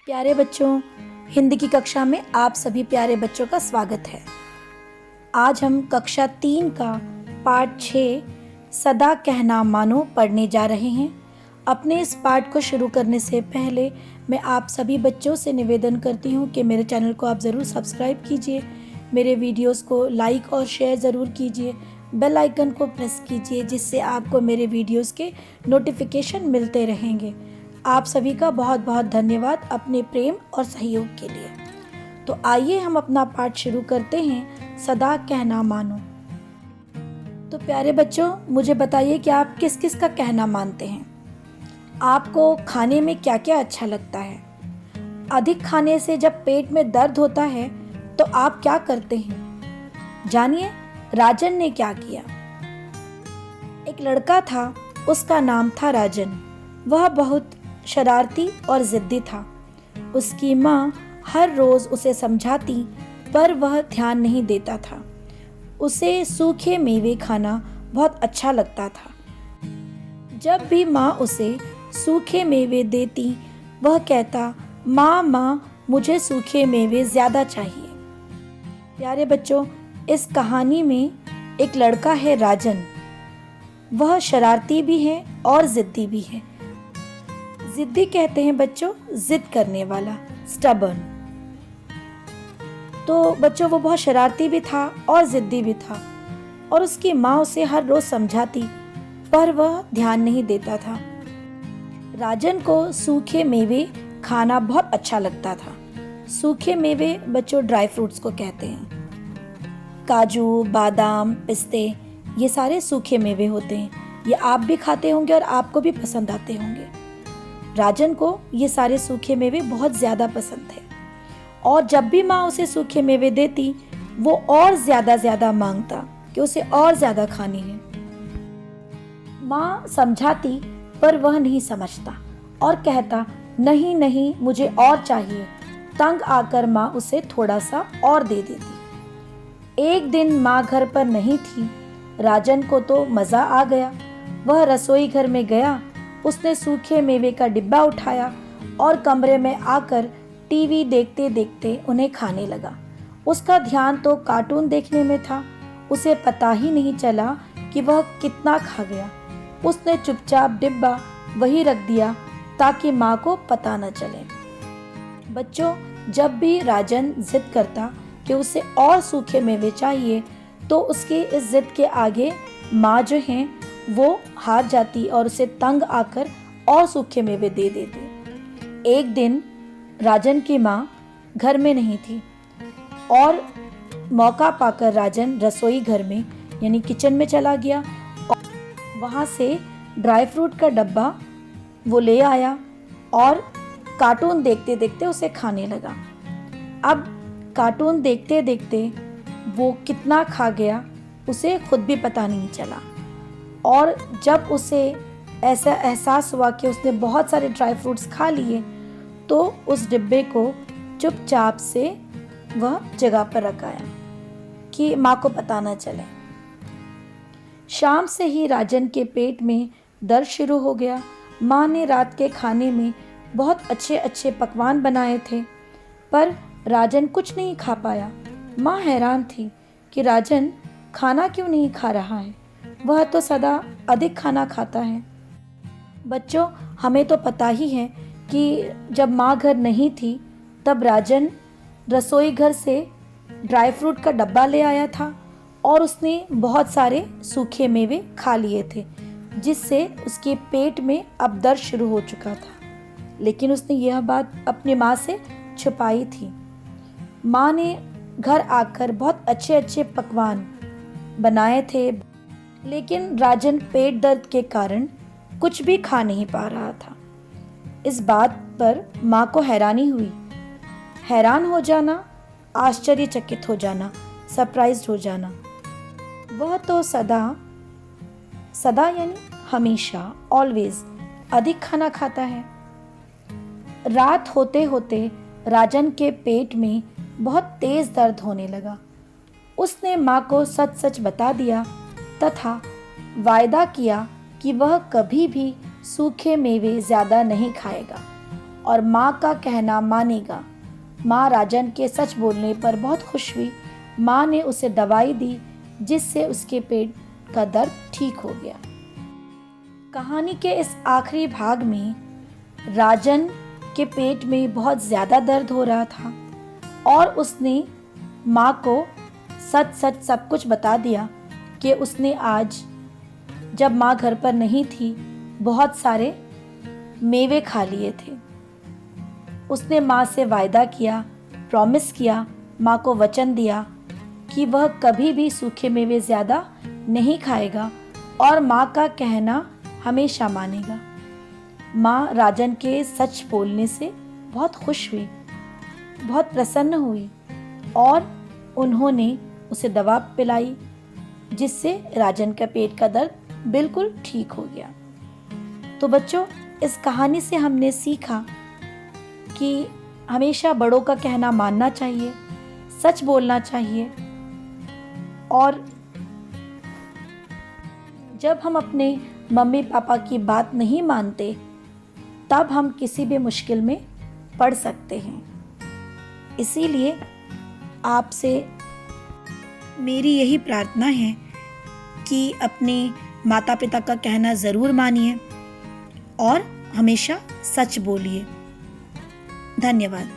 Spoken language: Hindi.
प्यारे बच्चों, हिंदी की कक्षा में आप सभी प्यारे बच्चों का स्वागत है। आज हम कक्षा 3 का पाठ 6 सदा कहना मानो पढ़ने जा रहे हैं। अपने इस पाठ को शुरू करने से पहले मैं आप सभी बच्चों से निवेदन करती हूँ कि मेरे चैनल को आप ज़रूर सब्सक्राइब कीजिए, मेरे वीडियोस को लाइक और शेयर ज़रूर कीजिए, बेल आइकन को प्रेस कीजिए जिससे आपको मेरे वीडियोस के नोटिफिकेशन मिलते रहेंगे। आप सभी का बहुत बहुत धन्यवाद अपने प्रेम और सहयोग के लिए। तो आइए हम अपना पाठ शुरू करते हैं, सदा कहना मानो। तो प्यारे बच्चों, मुझे बताइए कि आप किस किस का कहना मानते हैं। आपको खाने में क्या क्या अच्छा लगता है। अधिक खाने से जब पेट में दर्द होता है तो आप क्या करते हैं। जानिए राजन ने क्या किया। एक लड़का था, उसका नाम था राजन। वह बहुत शरारती और जिद्दी था। उसकी माँ हर रोज उसे समझाती पर वह ध्यान नहीं देता था। उसे सूखे मेवे खाना बहुत अच्छा लगता था। जब भी माँ उसे सूखे मेवे देती वह कहता, माँ मुझे सूखे मेवे ज़्यादा चाहिए। प्यारे बच्चों, इस कहानी में एक लड़का है राजन। वह शरारती भी है और जिद्दी भी है। जिद्दी कहते हैं बच्चों जिद करने वाला, स्टबर्न। तो बच्चों वो बहुत शरारती भी था और जिद्दी भी था और उसकी माँ उसे हर रोज समझाती पर वह ध्यान नहीं देता था। राजन को सूखे मेवे खाना बहुत अच्छा लगता था। सूखे मेवे बच्चों ड्राई फ्रूट्स को कहते हैं। काजू, बादाम, पिस्ते ये सारे सूखे मेवे होते हैं। ये आप भी खाते होंगे और आपको भी पसंद आते होंगे। राजन को ये सारे सूखे मेवे बहुत ज़्यादा पसंद थे और जब भी माँ उसे सूखे मेवे देती वो और ज़्यादा मांगता कि उसे और ज़्यादा खानी है। माँ समझाती पर वह नहीं समझता और कहता, नहीं मुझे और चाहिए। तंग आकर माँ उसे थोड़ा सा और दे देती। एक दिन माँ घर पर नहीं थी। राजन को तो मज़ा आ गया। वह रसोई घर में गया। उसने सूखे मेवे का डिब्बा उठाया और कमरे में आकर टीवी देखते देखते उन्हें खाने लगा। उसका ध्यान तो कार्टून देखने में था। उसे पता ही नहीं चला कि वह कितना खा गया। उसने चुपचाप डिब्बा वहीं रख दिया ताकि माँ को पता न चले। बच्चों, जब भी राजन जिद करता कि उसे और सूखे मेवे चाहिए तो उसकी इस जिद के आगे माँ जो हैं वो हार जाती और उसे तंग आकर और सूखे मेवे दे देती। एक दिन राजन की माँ घर में नहीं थी और मौका पाकर राजन रसोई घर में यानी किचन में चला गया और वहाँ से ड्राई फ्रूट का डब्बा वो ले आया और कार्टून देखते देखते उसे खाने लगा। अब कार्टून देखते देखते वो कितना खा गया उसे खुद भी पता नहीं चला और जब उसे ऐसा एहसास हुआ कि उसने बहुत सारे ड्राई फ्रूट्स खा लिए तो उस डिब्बे को चुपचाप से वह जगह पर रखाया कि माँ को पता न चले। शाम से ही राजन के पेट में दर्द शुरू हो गया। माँ ने रात के खाने में बहुत अच्छे अच्छे पकवान बनाए थे पर राजन कुछ नहीं खा पाया। माँ हैरान थी कि राजन खाना क्यों नहीं खा रहा है। वह तो सदा अधिक खाना खाता है। बच्चों, हमें तो पता ही है कि जब माँ घर नहीं थी तब राजन रसोई घर से ड्राई फ्रूट का डब्बा ले आया था और उसने बहुत सारे सूखे मेवे खा लिए थे जिससे उसके पेट में अब दर्द शुरू हो चुका था। लेकिन उसने यह बात अपनी माँ से छुपाई थी। माँ ने घर आकर बहुत अच्छे अच्छे पकवान बनाए थे लेकिन राजन पेट दर्द के कारण कुछ भी खा नहीं पा रहा था। इस बात पर माँ को हैरानी हुई। हैरान हो जाना, आश्चर्यचकित हो जाना, सरप्राइज्ड हो जाना। वह तो सदा यानी हमेशा, ऑलवेज अधिक खाना खाता है। रात होते होते राजन के पेट में बहुत तेज दर्द होने लगा। उसने माँ को सच सच बता दिया तथा वायदा किया कि वह कभी भी सूखे मेवे ज़्यादा नहीं खाएगा और माँ का कहना मानेगा। माँ राजन के सच बोलने पर बहुत खुश हुई। माँ ने उसे दवाई दी जिससे उसके पेट का दर्द ठीक हो गया। कहानी के इस आखिरी भाग में राजन के पेट में बहुत ज़्यादा दर्द हो रहा था और उसने माँ को सच सच सब कुछ बता दिया कि उसने आज जब माँ घर पर नहीं थी बहुत सारे मेवे खा लिए थे। उसने माँ से वायदा किया, प्रॉमिस किया, माँ को वचन दिया कि वह कभी भी सूखे मेवे ज़्यादा नहीं खाएगा और माँ का कहना हमेशा मानेगा। माँ राजन के सच बोलने से बहुत खुश हुई, बहुत प्रसन्न हुई और उन्होंने उसे दवा पिलाई जिससे राजन का पेट का दर्द बिल्कुल ठीक हो गया। तो बच्चों, इस कहानी से हमने सीखा कि हमेशा बड़ों का कहना मानना चाहिए, सच बोलना चाहिए और जब हम अपने मम्मी पापा की बात नहीं मानते तब हम किसी भी मुश्किल में पड़ सकते हैं। इसीलिए आपसे मेरी यही प्रार्थना है कि अपने माता पिता का कहना ज़रूर मानिए और हमेशा सच बोलिए। धन्यवाद।